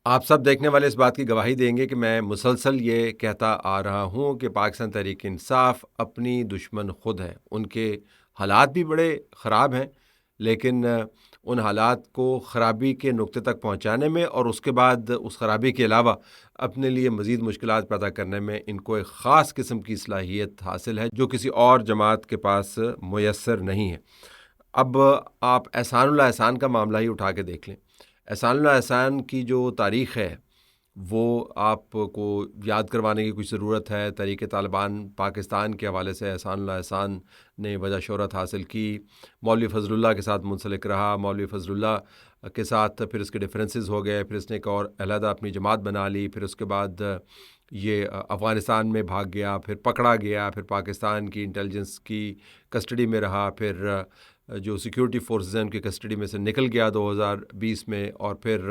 آپ سب دیکھنے والے اس بات کی گواہی دیں گے کہ میں مسلسل یہ کہتا آ رہا ہوں کہ پاکستان تحریک انصاف اپنی دشمن خود ہے۔ ان کے حالات بھی بڑے خراب ہیں، لیکن ان حالات کو خرابی کے نقطے تک پہنچانے میں اور اس کے بعد اس خرابی کے علاوہ اپنے لیے مزید مشکلات پیدا کرنے میں ان کو ایک خاص قسم کی صلاحیت حاصل ہے جو کسی اور جماعت کے پاس میسر نہیں ہے۔ اب آپ احسان اللہ احسان کا معاملہ ہی اٹھا کے دیکھ لیں۔ احسان اللہ احسان کی جو تاریخ ہے وہ آپ کو یاد کروانے کی کچھ ضرورت ہے۔ تحریک طالبان پاکستان کے حوالے سے احسان اللہ احسان نے وجہ شہرت حاصل کی، مولوی فضل اللہ کے ساتھ منسلک رہا، مولوی فضل اللہ کے ساتھ پھر اس کے ڈفرینسز ہو گئے، پھر اس نے ایک اور علیحدہ اپنی جماعت بنا لی، پھر اس کے بعد یہ افغانستان میں بھاگ گیا، پھر پکڑا گیا، پھر پاکستان کی انٹیلیجنس کی کسٹڈی میں رہا، پھر جو سیکیورٹی فورسز ہیں ان کی کسٹڈی میں سے نکل گیا 2020 میں، اور پھر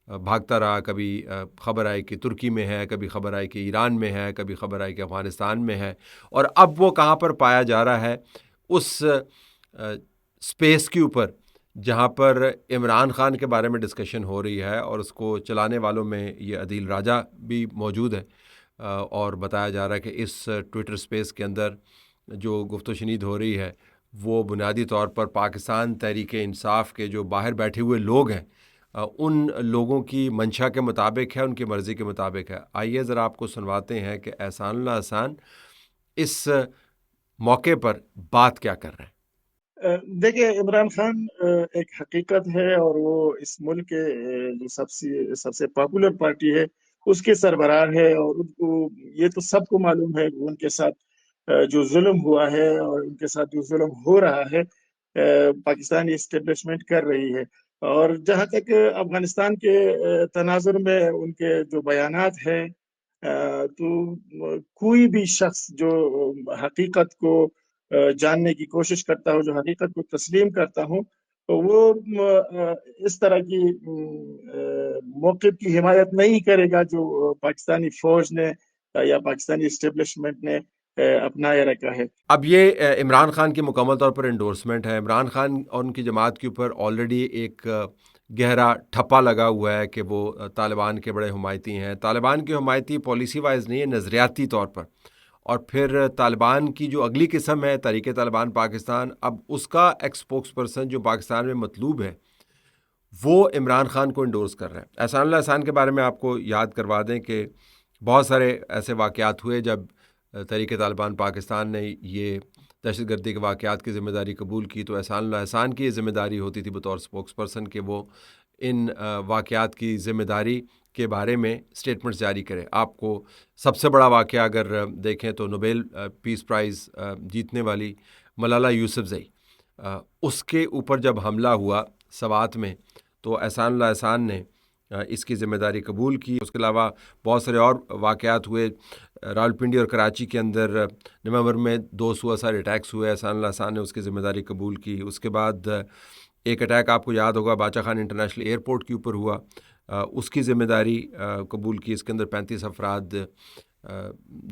بھاگتا رہا۔ کبھی خبر آئی کہ ترکی میں ہے، کبھی خبر آئی کہ ایران میں ہے، کبھی خبر آئی کہ افغانستان میں ہے، اور اب وہ کہاں پر پایا جا رہا ہے؟ اس سپیس کے اوپر جہاں پر عمران خان کے بارے میں ڈسکشن ہو رہی ہے، اور اس کو چلانے والوں میں یہ عدیل راجہ بھی موجود ہے، اور بتایا جا رہا ہے کہ اس ٹویٹر سپیس کے اندر جو گفت و شنید ہو رہی ہے وہ بنیادی طور پر پاکستان تحریک انصاف کے جو باہر بیٹھے ہوئے لوگ ہیں ان لوگوں کی منشا کے مطابق ہے، ان کی مرضی کے مطابق ہے۔ آئیے ذرا آپ کو سنواتے ہیں کہ احسان اللہ احسان اس موقع پر بات کیا کر رہے ہیں۔ دیکھیں، عمران خان ایک حقیقت ہے، اور وہ اس ملک کے جو سب سے پاپولر پارٹی ہے اس کے سربراہ ہے، اور ان کو یہ تو سب کو معلوم ہے کہ ان کے ساتھ جو ظلم ہوا ہے اور ان کے ساتھ جو ظلم ہو رہا ہے پاکستانی اسٹیبلشمنٹ کر رہی ہے۔ اور جہاں تک افغانستان کے تناظر میں ان کے جو بیانات ہیں، تو کوئی بھی شخص جو حقیقت کو جاننے کی کوشش کرتا ہوں، جو حقیقت کو تسلیم کرتا ہوں، تو وہ اس طرح کی موقف کی حمایت نہیں کرے گا جو پاکستانی فوج نے یا پاکستانی اسٹیبلشمنٹ نے اپنایا رکھا ہے۔ اب یہ عمران خان کی مکمل طور پر انڈورسمنٹ ہے۔ عمران خان اور ان کی جماعت کے اوپر آلریڈی ایک گہرا ٹھپا لگا ہوا ہے کہ وہ طالبان کے بڑے حمایتی ہیں۔ طالبان کے حمایتی پالیسی وائز نہیں ہے، نظریاتی طور پر۔ اور پھر طالبان کی جو اگلی قسم ہے تحریک طالبان پاکستان، اب اس کا ایک اسپوکس پرسن جو پاکستان میں مطلوب ہے وہ عمران خان کو انڈورس کر رہے ہیں۔ احسان اللہ احسان کے بارے میں آپ کو یاد کروا دیں کہ بہت سارے ایسے واقعات ہوئے جب تحریک طالبان پاکستان نے یہ دہشت گردی کے واقعات کی ذمہ داری قبول کی، تو احسان اللہ احسان کی یہ ذمہ داری ہوتی تھی بطور اسپوکس پرسن کہ وہ ان واقعات کی ذمہ داری کے بارے میں اسٹیٹمنٹس جاری کرے۔ آپ کو سب سے بڑا واقعہ اگر دیکھیں تو نوبیل پیس پرائز جیتنے والی ملالہ یوسفزئی، اس کے اوپر جب حملہ ہوا سوات میں تو احسان اللہ احسان نے اس کی ذمہ داری قبول کی۔ اس کے علاوہ بہت سارے اور واقعات ہوئے۔ راولپنڈی اور کراچی کے اندر نومبر میں 2 سوسائڈ اٹیکس ہوئے، احسان اللہ احسان نے اس کی ذمہ داری قبول کی۔ اس کے بعد ایک اٹیک آپ کو یاد ہوگا باچا خان انٹرنیشنل ایئرپورٹ کے اوپر ہوا، اس کی ذمہ داری قبول کی۔ اس کے اندر 35 افراد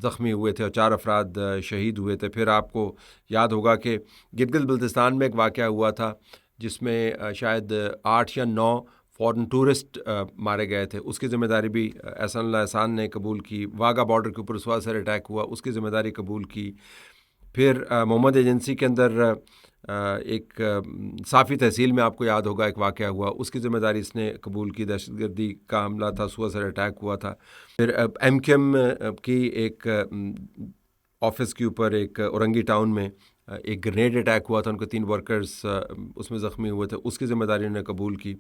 زخمی ہوئے تھے اور 4 افراد شہید ہوئے تھے۔ پھر آپ کو یاد ہوگا کہ گلگت بلتستان میں ایک واقعہ ہوا تھا جس میں شاید 8 یا 9 فورن ٹورسٹ مارے گئے تھے، اس کی ذمہ داری بھی احسان اللہ احسان نے قبول کی۔ واگا بارڈر کے اوپر سوائسائڈ اٹیک ہوا، اس کی ذمہ داری قبول کی۔ پھر محمد ایجنسی کے اندر ایک صافی تحصیل میں آپ کو یاد ہوگا ایک واقعہ ہوا، اس کی ذمہ داری اس نے قبول کی، دہشت گردی کا حملہ تھا، سوائسائڈ اٹیک ہوا تھا۔ پھر ایم کیو ایم کی ایک آفس کے اوپر ایک اورنگی ٹاؤن میں ایک گرینیڈ اٹیک ہوا تھا، ان کے 3 ورکرز اس میں زخمی ہوئے تھے، اس کی ذمہ داری انہوں نے قبول کی۔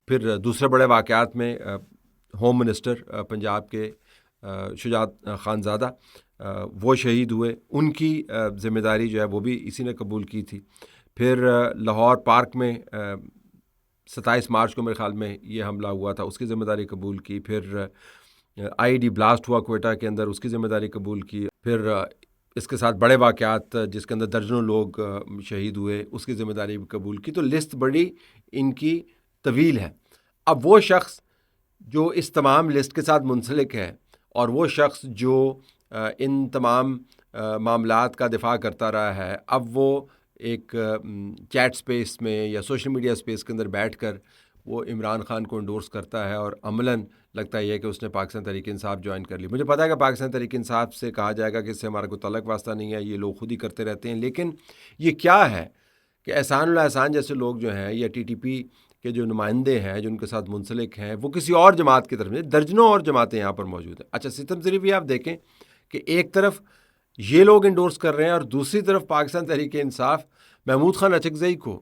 پھر دوسرے بڑے واقعات میں ہوم منسٹر پنجاب کے شجاعت خانزادہ وہ شہید ہوئے، ان کی ذمہ داری جو ہے وہ بھی اسی نے قبول کی تھی۔ پھر لاہور پارک میں 27 مارچ کو میرے خیال میں یہ حملہ ہوا تھا، اس کی ذمہ داری قبول کی۔ پھر آئی ڈی بلاسٹ ہوا کوئٹہ کے اندر، اس کی ذمہ داری قبول کی۔ پھر اس کے ساتھ بڑے واقعات جس کے اندر درجنوں لوگ شہید ہوئے، اس کی ذمہ داری بھی قبول کی۔ تو لسٹ بڑی ان کی طویل ہے۔ اب وہ شخص جو اس تمام لسٹ کے ساتھ منسلک ہے اور وہ شخص جو ان تمام معاملات کا دفاع کرتا رہا ہے، اب وہ ایک چیٹ سپیس میں یا سوشل میڈیا سپیس کے اندر بیٹھ کر وہ عمران خان کو انڈورس کرتا ہے اور عملاً لگتا ہے کہ اس نے پاکستان تحریک انصاف جوائن کر لی. مجھے پتا ہے کہ پاکستان تحریک انصاف سے کہا جائے گا کہ اس سے ہمارا کوئی تعلق واسطہ نہیں ہے, یہ لوگ خود ہی کرتے رہتے ہیں, لیکن یہ کیا ہے کہ احسان اللہ احسان جیسے لوگ جو ہیں یا ٹی ٹی پی کے جو نمائندے ہیں جو ان کے ساتھ منسلک ہیں وہ کسی اور جماعت کی طرف, درجنوں اور جماعتیں یہاں پر موجود ہیں. اچھا ستم ذریعہ بھی آپ دیکھیں کہ ایک طرف یہ لوگ انڈورس کر رہے ہیں اور دوسری طرف پاکستان تحریک انصاف محمود خان اچکزئی کو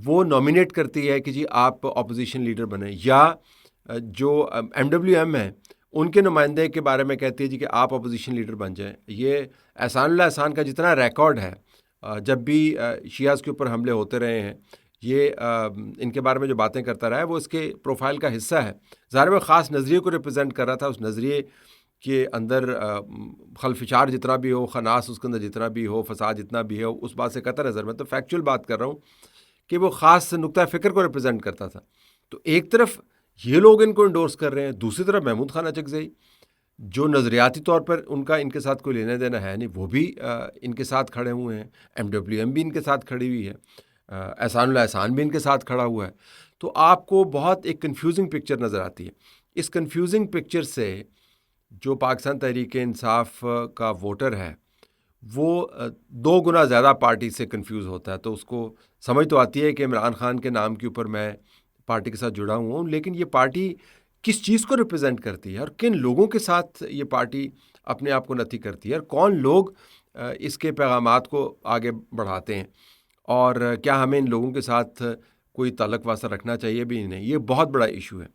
وہ نامینیٹ کرتی ہے کہ جی آپ اپوزیشن لیڈر بنیں, یا جو MWM ہیں ان کے نمائندے کے بارے میں کہتی ہے جی کہ آپ اپوزیشن لیڈر بن جائیں. یہ احسان اللہ احسان کا جتنا ریکارڈ ہے جب بھی شیعہ کے اوپر حملے ہوتے رہے ہیں, یہ ان کے بارے میں جو باتیں کرتا رہا ہے وہ اس کے پروفائل کا حصہ ہے. ظاہر میں خاص نظریے کو ریپرزینٹ کر رہا تھا, اس نظریے کے اندر خلفشار جتنا بھی ہو, خناس اس کے اندر جتنا بھی ہو, فساد جتنا بھی ہو, اس بات سے قطع نظر, میں تو فیکچول بات کر رہا ہوں کہ وہ خاص نقطہ فکر کو ریپرزینٹ کرتا تھا. تو ایک طرف یہ لوگ ان کو انڈورس کر رہے ہیں, دوسری طرف محمود خان اچکزئی جو نظریاتی طور پر ان کا ان کے ساتھ کوئی لینا دینا ہے نہیں, وہ بھی ان کے ساتھ کھڑے ہوئے ہیں. MWM بھی ان کے ساتھ کھڑی ہوئی ہے, احسان اللہ احسان بھی ان کے ساتھ کھڑا ہوا ہے. تو آپ کو بہت ایک کنفیوزنگ پکچر نظر آتی ہے. اس کنفیوزنگ پکچر سے جو پاکستان تحریک انصاف کا ووٹر ہے وہ 2 گنا زیادہ پارٹی سے کنفیوز ہوتا ہے. تو اس کو سمجھ تو آتی ہے کہ عمران خان کے نام کے اوپر میں پارٹی کے ساتھ جڑا ہوا ہوں, لیکن یہ پارٹی کس چیز کو ریپرزینٹ کرتی ہے اور کن لوگوں کے ساتھ یہ پارٹی اپنے آپ کو نتی کرتی ہے, اور کون لوگ اس کے پیغامات کو آگے بڑھاتے ہیں, اور کیا ہمیں ان لوگوں کے ساتھ کوئی تعلق واسطہ رکھنا چاہیے بھی نہیں. یہ بہت بڑا ایشو ہے.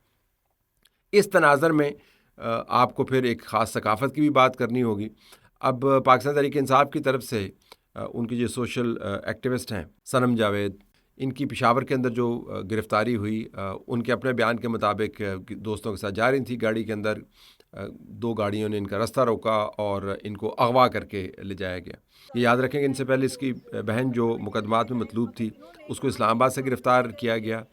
اس تناظر میں آپ کو پھر ایک خاص ثقافت کی بھی بات کرنی ہوگی. اب پاکستان تحریک انصاف کی طرف سے ان کی جو سوشل ایکٹیوسٹ ہیں صنم جاوید, ان کی پشاور کے اندر جو گرفتاری ہوئی, ان کے اپنے بیان کے مطابق دوستوں کے ساتھ جا رہی تھی گاڑی کے اندر, 2 گاڑیوں نے ان کا راستہ روکا اور ان کو اغوا کر کے لے جایا گیا. یہ یاد رکھیں کہ ان سے پہلے اس کی بہن جو مقدمات میں مطلوب تھی اس کو اسلام آباد سے گرفتار کیا گیا.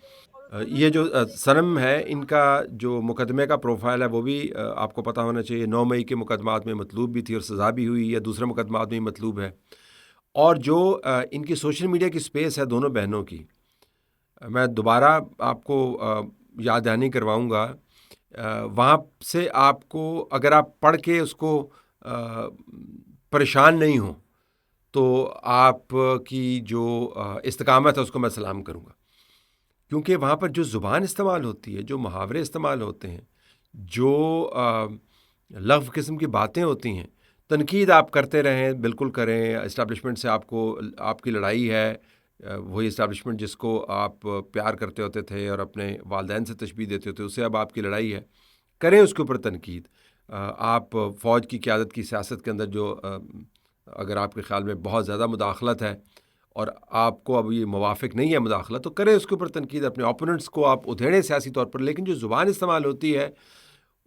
یہ جو صنم ہے ان کا جو مقدمے کا پروفائل ہے وہ بھی آپ کو پتہ ہونا چاہیے. 9 مئی کے مقدمات میں مطلوب بھی تھی اور سزا بھی ہوئی, یا دوسرے مقدمات میں مطلوب ہے. اور جو ان کی سوشل میڈیا کی سپیس ہے دونوں بہنوں کی, میں دوبارہ آپ کو یاد دہانی کرواؤں گا. وہاں سے آپ کو اگر آپ پڑھ کے اس کو پریشان نہیں ہوں تو آپ کی جو استقامت ہے اس کو میں سلام کروں گا, کیونکہ وہاں پر جو زبان استعمال ہوتی ہے, جو محاورے استعمال ہوتے ہیں, جو لغو قسم کی باتیں ہوتی ہیں, تنقید آپ کرتے رہیں, بالکل کریں. اسٹیبلشمنٹ سے آپ کی لڑائی ہے, وہی اسٹیبلشمنٹ جس کو آپ پیار کرتے ہوتے تھے اور اپنے والدین سے تشبیہ دیتے ہوتے, اس سے اب آپ کی لڑائی ہے, کریں اس کے اوپر تنقید. آپ فوج کی قیادت کی سیاست کے اندر جو اگر آپ کے خیال میں بہت زیادہ مداخلت ہے اور آپ کو اب یہ موافق نہیں ہے مداخلت, تو کریں اس کے اوپر تنقید. اپنے اوپوننٹس کو آپ ادھیڑیں سیاسی طور پر, لیکن جو زبان استعمال ہوتی ہے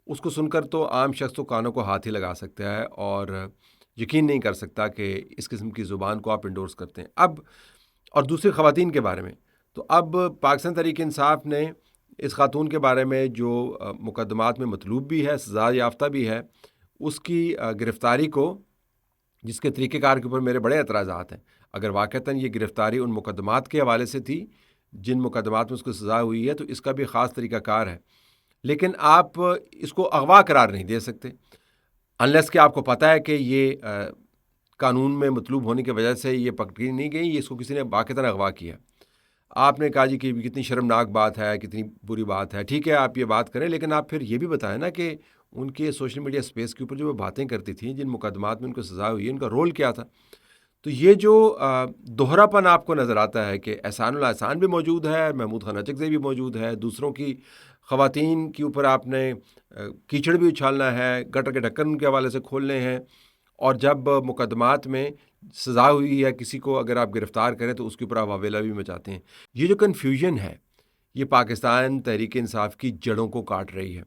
اس کو سن کر تو عام شخص تو کانوں کو ہاتھ ہی لگا سکتا ہے اور یقین نہیں کر سکتا کہ اس قسم کی زبان کو آپ انڈورس کرتے ہیں. اب اور دوسری خواتین کے بارے میں, تو اب پاکستان تحریک انصاف نے اس خاتون کے بارے میں جو مقدمات میں مطلوب بھی ہے, سزا یافتہ بھی ہے, اس کی گرفتاری کو, جس کے طریقہ کار کے اوپر میرے بڑے اعتراضات ہیں. اگر واقعتاً یہ گرفتاری ان مقدمات کے حوالے سے تھی جن مقدمات میں اس کو سزا ہوئی ہے تو اس کا بھی خاص طریقہ کار ہے, لیکن آپ اس کو اغوا قرار نہیں دے سکتے انلیس کہ آپ کو پتہ ہے کہ یہ قانون میں مطلوب ہونے کی وجہ سے یہ پکڑی نہیں گئی, یہ اس کو کسی نے واقعتاً اغوا کیا. آپ نے کہا جی کہ کتنی شرمناک بات ہے, کتنی بری بات ہے, ٹھیک ہے آپ یہ بات کریں, لیکن آپ پھر یہ بھی بتائیں نا کہ ان کے سوشل میڈیا سپیس کے اوپر جو وہ باتیں کرتی تھیں, جن مقدمات میں ان کو سزا ہوئی ہے, ان کا رول کیا تھا. تو یہ جو دوہرا پن آپ کو نظر آتا ہے کہ احسان اللہ احسان بھی موجود ہے, محمود خان اچکزئی بھی موجود ہے, دوسروں کی خواتین کے اوپر آپ نے کیچڑ بھی اچھالنا ہے, گٹر کے ڈھکن ان کے حوالے سے کھولنے ہیں, اور جب مقدمات میں سزا ہوئی ہے کسی کو اگر آپ گرفتار کریں تو اس کے اوپر آپ واویلا بھی مچاتے ہیں. یہ جو کنفیوژن ہے یہ پاکستان تحریک انصاف کی جڑوں کو کاٹ رہی ہے.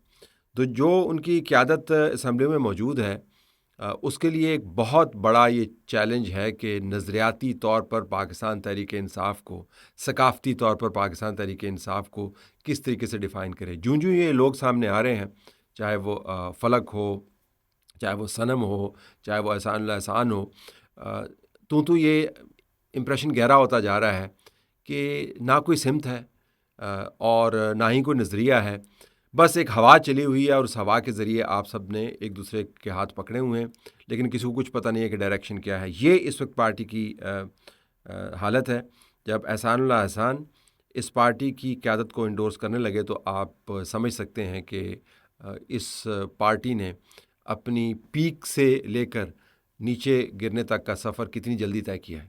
تو جو ان کی قیادت اسمبلی میں موجود ہے اس کے لیے ایک بہت بڑا یہ چیلنج ہے کہ نظریاتی طور پر پاکستان تحریک انصاف کو, ثقافتی طور پر پاکستان تحریک انصاف کو کس طریقے سے ڈیفائن کرے. جوں یہ لوگ سامنے آ رہے ہیں, چاہے وہ فلک ہو, چاہے وہ صنم ہو, چاہے وہ احسان اللہ احسان ہو, تو یہ امپریشن گہرا ہوتا جا رہا ہے کہ نہ کوئی سمت ہے, اور نہ ہی کوئی نظریہ ہے. بس ایک ہوا چلی ہوئی ہے اور اس ہوا کے ذریعے آپ سب نے ایک دوسرے کے ہاتھ پکڑے ہوئے ہیں، لیکن کسی کو کچھ پتہ نہیں ہے کہ ڈائریکشن کیا ہے. یہ اس وقت پارٹی کی حالت ہے. جب احسان اللہ احسان اس پارٹی کی قیادت کو انڈورس کرنے لگے تو آپ سمجھ سکتے ہیں کہ اس پارٹی نے اپنی پیک سے لے کر نیچے گرنے تک کا سفر کتنی جلدی طے کیا ہے.